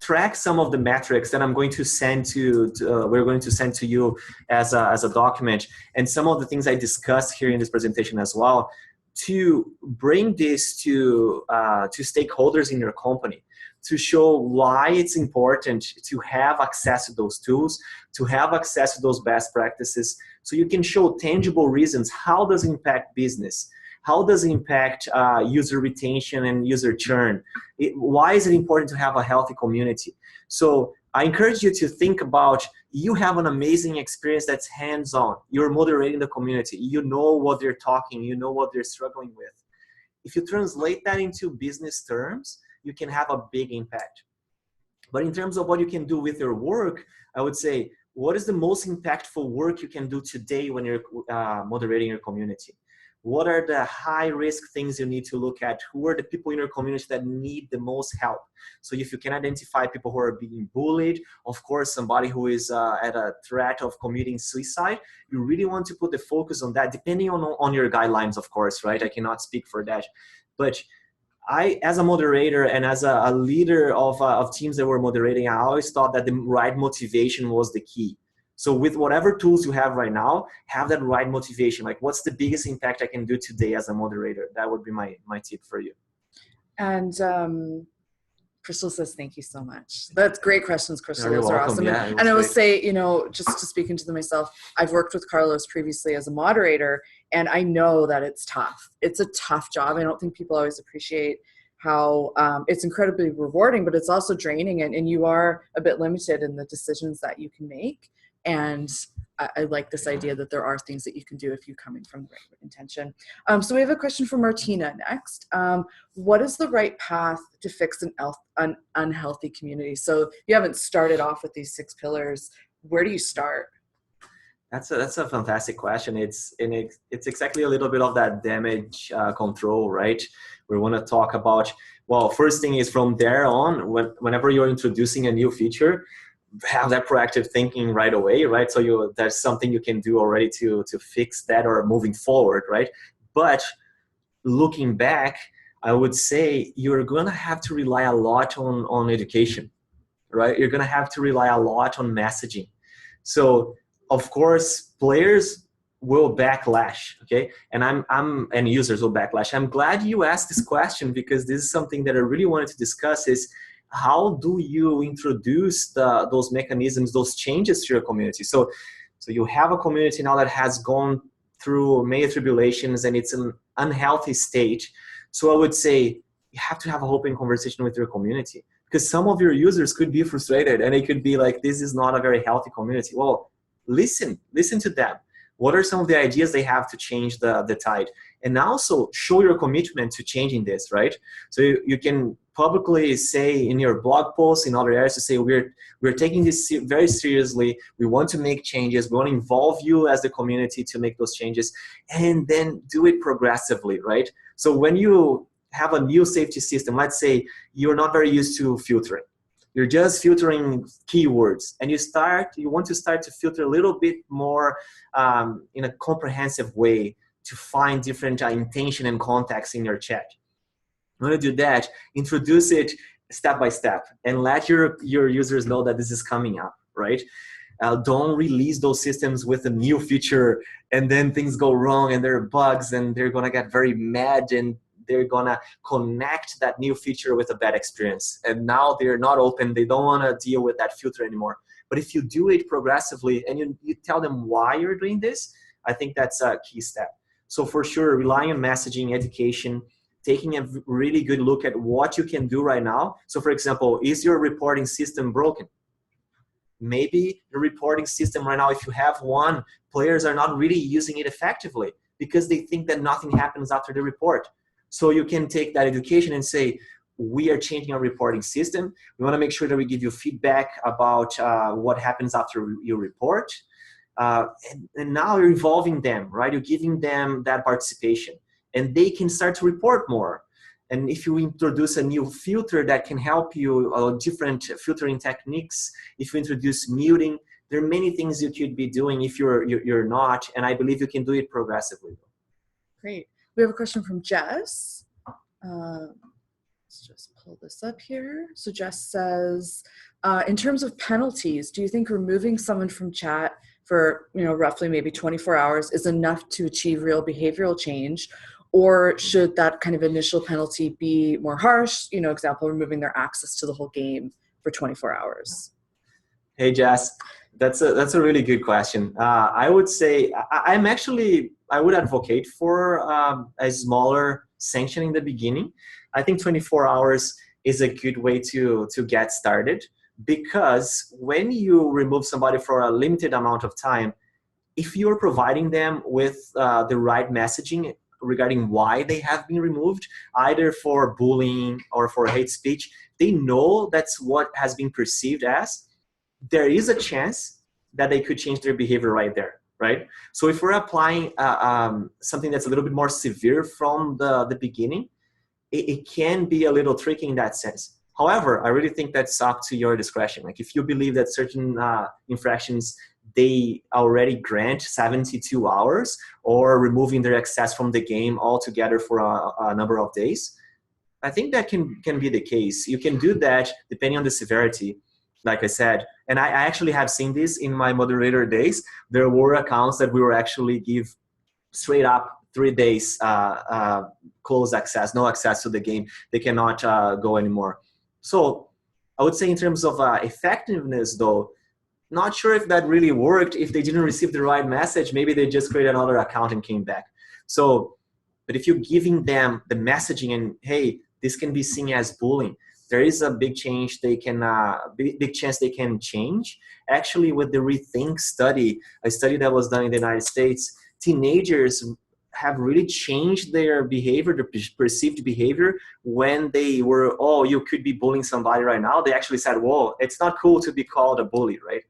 track some of the metrics that I'm going to send we're going to send to you as a document, and some of the things I discussed here in this presentation as well, to bring this to stakeholders in your company, to show why it's important to have access to those tools, to have access to those best practices, so you can show tangible reasons. How does it impact business? How does it impact user retention and user churn? Why is it important to have a healthy community? So I encourage you to think about, you have an amazing experience that's hands-on. You're moderating the community. You know what they're talking. You know what they're struggling with. If you translate that into business terms, you can have a big impact. But in terms of what you can do with your work, I would say, what is the most impactful work you can do today when you're moderating your community? What are the high risk things you need to look at? Who are the people in your community that need the most help? So if you can identify people who are being bullied, of course, somebody who is at a threat of committing suicide, you really want to put the focus on that, depending on your guidelines, of course, right? I cannot speak for that. But I, as a moderator and as a leader of teams that were moderating, I always thought that the right motivation was the key. So with whatever tools you have right now, have that right motivation. Like, what's the biggest impact I can do today as a moderator? That would be my tip for you. And Crystal says, thank you so much. That's great questions, Crystal. You're Those are welcome. awesome. Yeah, and I will great. say, you know, just to speak into them myself, I've worked with Carlos previously as a moderator, and I know that it's tough. It's a tough job. I don't think people always appreciate how it's incredibly rewarding, but it's also draining, and you are a bit limited in the decisions that you can make. And I like this idea that there are things that you can do if you're coming from the right intention. So we have a question from Martina next. What is the right path to fix an unhealthy community? So you haven't started off with these 6 pillars. Where do you start? That's a fantastic question. It's exactly a little bit of that damage control, right? We want to talk about, well, first thing is from there on, whenever you're introducing a new feature, have that proactive thinking right away, right? So there's something you can do already to fix that or moving forward, right? But looking back, I would say you're gonna have to rely a lot on education, right? You're gonna have to rely a lot on messaging. So of course, players will backlash, okay? And users will backlash. I'm glad you asked this question, because this is something that I really wanted to discuss, is how do you introduce those mechanisms, those changes to your community? So you have a community now that has gone through many tribulations and it's an unhealthy state. So I would say you have to have an open conversation with your community, because some of your users could be frustrated and it could be like, this is not a very healthy community. Well, listen to them. What are some of the ideas they have to change the tide? And also show your commitment to changing this, right? So you can publicly say in your blog posts, in other areas, to say, we're taking this very seriously. We want to make changes. We want to involve you as the community to make those changes, and then do it progressively, right? So when you have a new safety system, let's say you're not very used to filtering. You're just filtering keywords, and you want to start to filter a little bit more in a comprehensive way to find different intention and context in your chat. You want to do that, introduce it step by step, and let your users know that this is coming up, right? Don't release those systems with a new feature and then things go wrong and there are bugs and they're gonna get very mad and they're gonna connect that new feature with a bad experience. And now they're not open, they don't wanna deal with that filter anymore. But if you do it progressively and you tell them why you're doing this, I think that's a key step. So for sure, relying on messaging, education, taking a really good look at what you can do right now. So for example, is your reporting system broken? Maybe the reporting system right now, if you have one, players are not really using it effectively because they think that nothing happens after the report. So you can take that education and say, we are changing our reporting system. We want to make sure that we give you feedback about what happens after you report. And now you're involving them, right? You're giving them that participation and they can start to report more. And if you introduce a new filter that can help you, different filtering techniques, if you introduce muting, there are many things you could be doing if you're not, and I believe you can do it progressively. Great. We have a question from Jess. Let's just pull this up here. So Jess says, in terms of penalties, do you think removing someone from chat for roughly maybe 24 hours is enough to achieve real behavioral change? Or should that kind of initial penalty be more harsh? Example, removing their access to the whole game for 24 hours. Hey, Jess, that's a really good question. I would say I would advocate for a smaller sanction in the beginning. I think 24 hours is a good way to get started, because when you remove somebody for a limited amount of time, if you're providing them with the right messaging regarding why they have been removed, either for bullying or for hate speech, they know that's what has been perceived as, there is a chance that they could change their behavior right there, right? So if we're applying something that's a little bit more severe from the beginning, it can be a little tricky in that sense. However, I really think that's up to your discretion. Like if you believe that certain infractions, they already grant 72 hours or removing their access from the game altogether for a number of days, I think that can be the case. You can do that depending on the severity, like I said. And I actually have seen this in my moderator days. There were accounts that we were actually give straight up 3 days closed access, no access to the game. They cannot go anymore. So I would say in terms of effectiveness, though, not sure if that really worked. If they didn't receive the right message, maybe they just created another account and came back. So, but if you're giving them the messaging and, hey, this can be seen as bullying, there is a big change they can, big chance they can change. Actually, with the Rethink study, a study that was done in the United States, teenagers have really changed their behavior, their perceived behavior, when they were, oh, you could be bullying somebody right now. They actually said, whoa, it's not cool to be called a bully, right?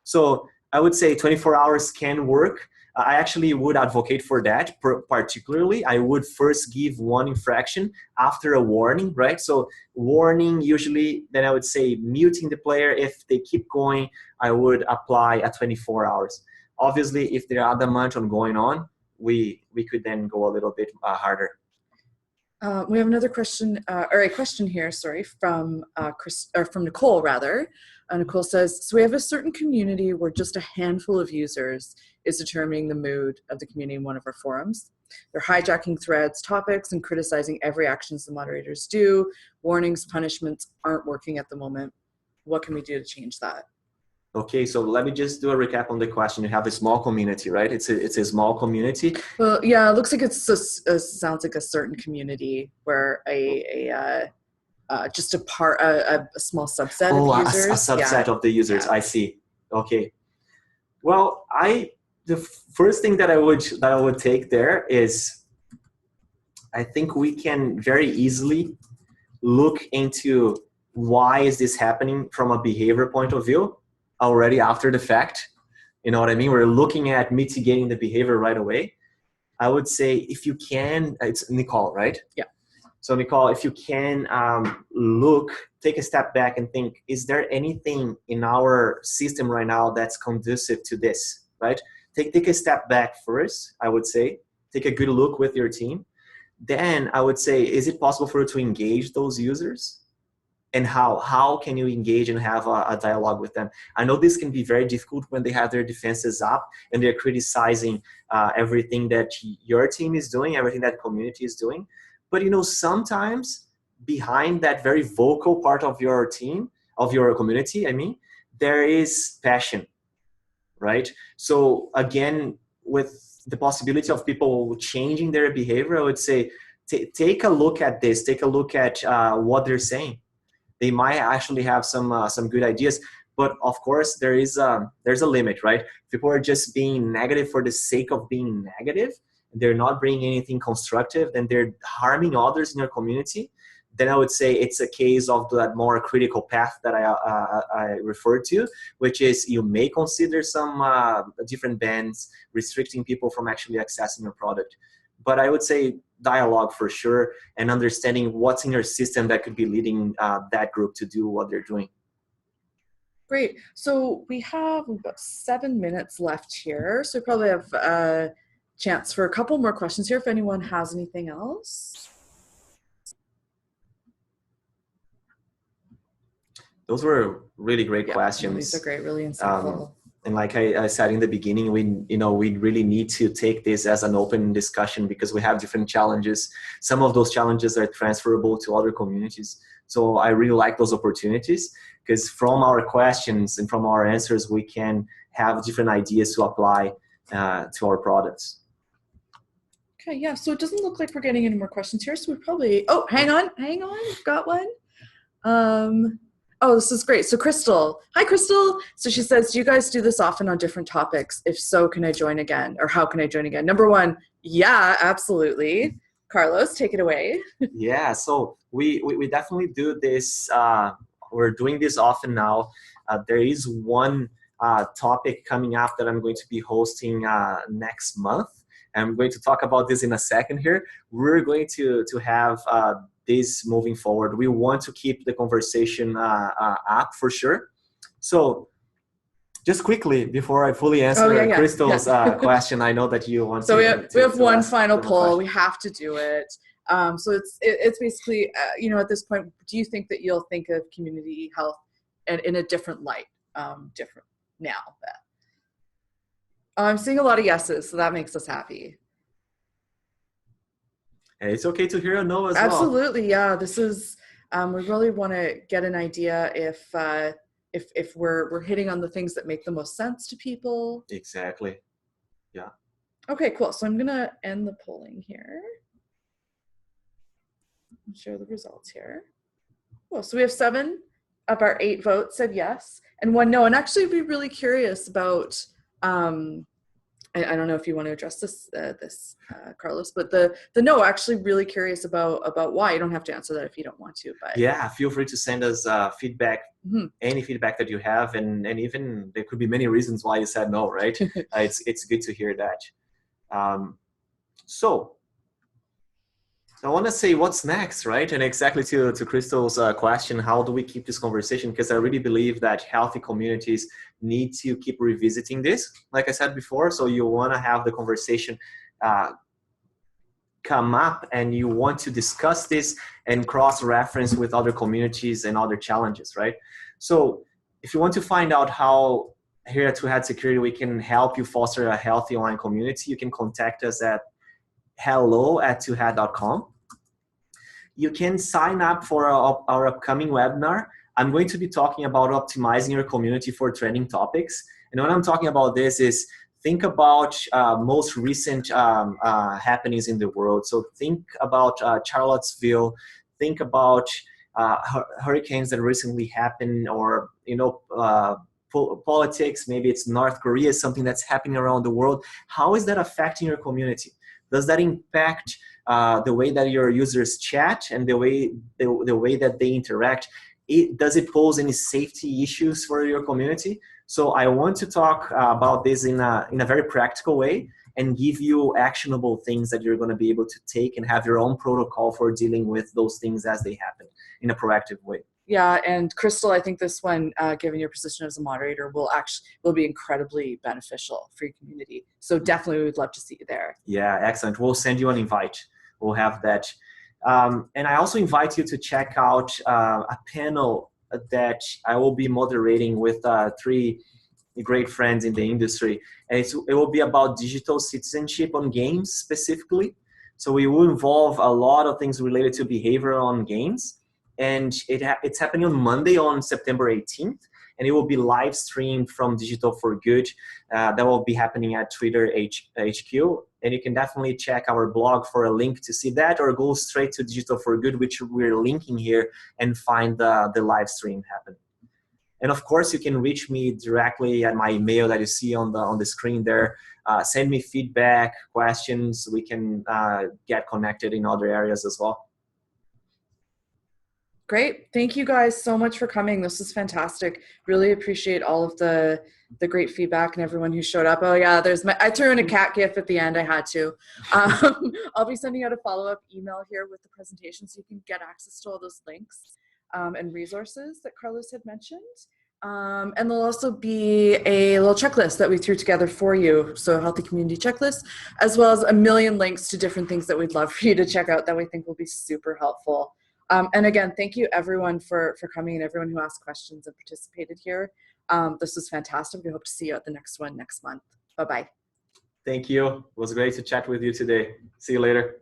So I would say 24 hours can work. I actually would advocate for that. Particularly, I would first give one infraction after a warning, right? So warning usually, then I would say muting the player. If they keep going, I would apply a 24 hours. Obviously, if there are adamant on going on, we could then go a little bit harder. We have another question, or a question here, sorry, from from Nicole, rather. Nicole says, so we have a certain community where just a handful of users is determining the mood of the community in one of our forums. They're hijacking threads, topics, and criticizing every actions the moderators do. Warnings, punishments aren't working at the moment. What can we do to change that? Okay, so let me just do a recap on the question. You have a small community, right? It's a small community. Well, yeah, it looks like sounds like a certain community where just a small subset of users. A subset of the users. Yeah. I see. Okay. Well, the first thing that I would take there is, I think we can very easily look into why is this happening from a behavior point of view already after the fact. You know what I mean? We're looking at mitigating the behavior right away. I would say if you can, it's Nicole, right? Yeah. So Nicole, if you can take a step back and think, is there anything in our system right now that's conducive to this, right? Take a step back first, I would say. Take a good look with your team. Then I would say, is it possible for you to engage those users? And how can you engage and have a dialogue with them? I know this can be very difficult when they have their defenses up and they're criticizing everything that your team is doing, everything that community is doing. But you know, sometimes behind that very vocal part of your team, of your community, I mean, there is passion, right? So again, with the possibility of people changing their behavior, I would say, take a look at this, take a look at what they're saying. They might actually have some good ideas, but of course there's a limit, right? People are just being negative for the sake of being negative. They're not bringing anything constructive, and they're harming others in your community. Then I would say it's a case of that more critical path that I referred to, which is you may consider some different bans restricting people from actually accessing your product. But I would say dialogue for sure, and understanding what's in your system that could be leading that group to do what they're doing. Great. So we've got 7 minutes left here. So we probably have a chance for a couple more questions here if anyone has anything else. Those were really great questions. These are great, really insightful. And like I said in the beginning, we really need to take this as an open discussion because we have different challenges. Some of those challenges are transferable to other communities. So I really like those opportunities because from our questions and from our answers, we can have different ideas to apply to our products. Okay, yeah, so it doesn't look like we're getting any more questions here. So we probably, oh, hang on, we've got one. Oh, this is great. So Crystal, hi Crystal. So she says, do you guys do this often on different topics? If so, can I join again? Or how can I join again? Number one, yeah, absolutely. Carlos, take it away. Yeah, so we definitely do this. We're doing this often now. There is one topic coming up that I'm going to be hosting next month. I'm going to talk about this in a second here. We're going to have this moving forward. We want to keep the conversation up for sure. So just quickly, before I fully answer Crystal's question, I know that you want to. So we have one final poll. We have to do it. So it's basically, you know, at this point, do you think that you'll think of community health in a different light, different now? I'm seeing a lot of yeses, so that makes us happy. And it's okay to hear a no as well. Absolutely, yeah. This is, we really want to get an idea if we're hitting on the things that make the most sense to people. Exactly. Yeah. Okay, cool. So I'm gonna end the polling here. Share the results here. Cool. So we have 7 of our 8 votes said yes, and 1 no. And actually, I'd be really curious about. I don't know if you want to address this, Carlos, but the no. Actually, really curious about why. You don't have to answer that if you don't want to. But yeah, feel free to send us feedback, any feedback that you have, and even there could be many reasons why you said no. Right? It's good to hear that. So I want to say what's next, right? And exactly to Crystal's question, how do we keep this conversation? Because I really believe that healthy communities need to keep revisiting this, like I said before. So you want to have the conversation come up, and you want to discuss this and cross-reference with other communities and other challenges, right? So if you want to find out how here at Two Hat Security we can help you foster a healthy online community, you can contact us at hello@twohat.com. You can sign up for our upcoming webinar. I'm going to be talking about optimizing your community for trending topics. And when I'm talking about this is think about most recent happenings in the world. So think about Charlottesville, think about hurricanes that recently happened, or, you know, politics, maybe it's North Korea, something that's happening around the world. How is that affecting your community? Does that impact the way that your users chat and the way that they interact? Does it pose any safety issues for your community? So I want to talk about this in a very practical way and give you actionable things that you're going to be able to take and have your own protocol for dealing with those things as they happen in a proactive way. Yeah, and Crystal, I think this one, given your position as a moderator, will be incredibly beneficial for your community. So definitely, we would love to see you there. Yeah, excellent. We'll send you an invite. We'll have that. And I also invite you to check out a panel that I will be moderating with 3 great friends in the industry. And it will be about digital citizenship on games specifically. So we will involve a lot of things related to behavior on games. And it's happening on Monday, on September 18th. And it will be live streamed from Digital for Good. That will be happening at Twitter HQ. And you can definitely check our blog for a link to see that, or go straight to Digital for Good, which we're linking here, and find the live stream happen. And of course, you can reach me directly at my email that you see on the screen there. Send me feedback, questions. We can get connected in other areas as well. Great. Thank you guys so much for coming. This is fantastic. Really appreciate all of the great feedback and everyone who showed up. Oh yeah, I threw in a cat gif at the end. I had to. I'll be sending out a follow-up email here with the presentation so you can get access to all those links and resources that Carlos had mentioned. And there'll also be a little checklist that we threw together for you. So a healthy community checklist, as well as a million links to different things that we'd love for you to check out that we think will be super helpful. And again, thank you everyone for coming, and everyone who asked questions and participated here. This was fantastic. We hope to see you at the next one next month. Bye-bye. Thank you. It was great to chat with you today. See you later.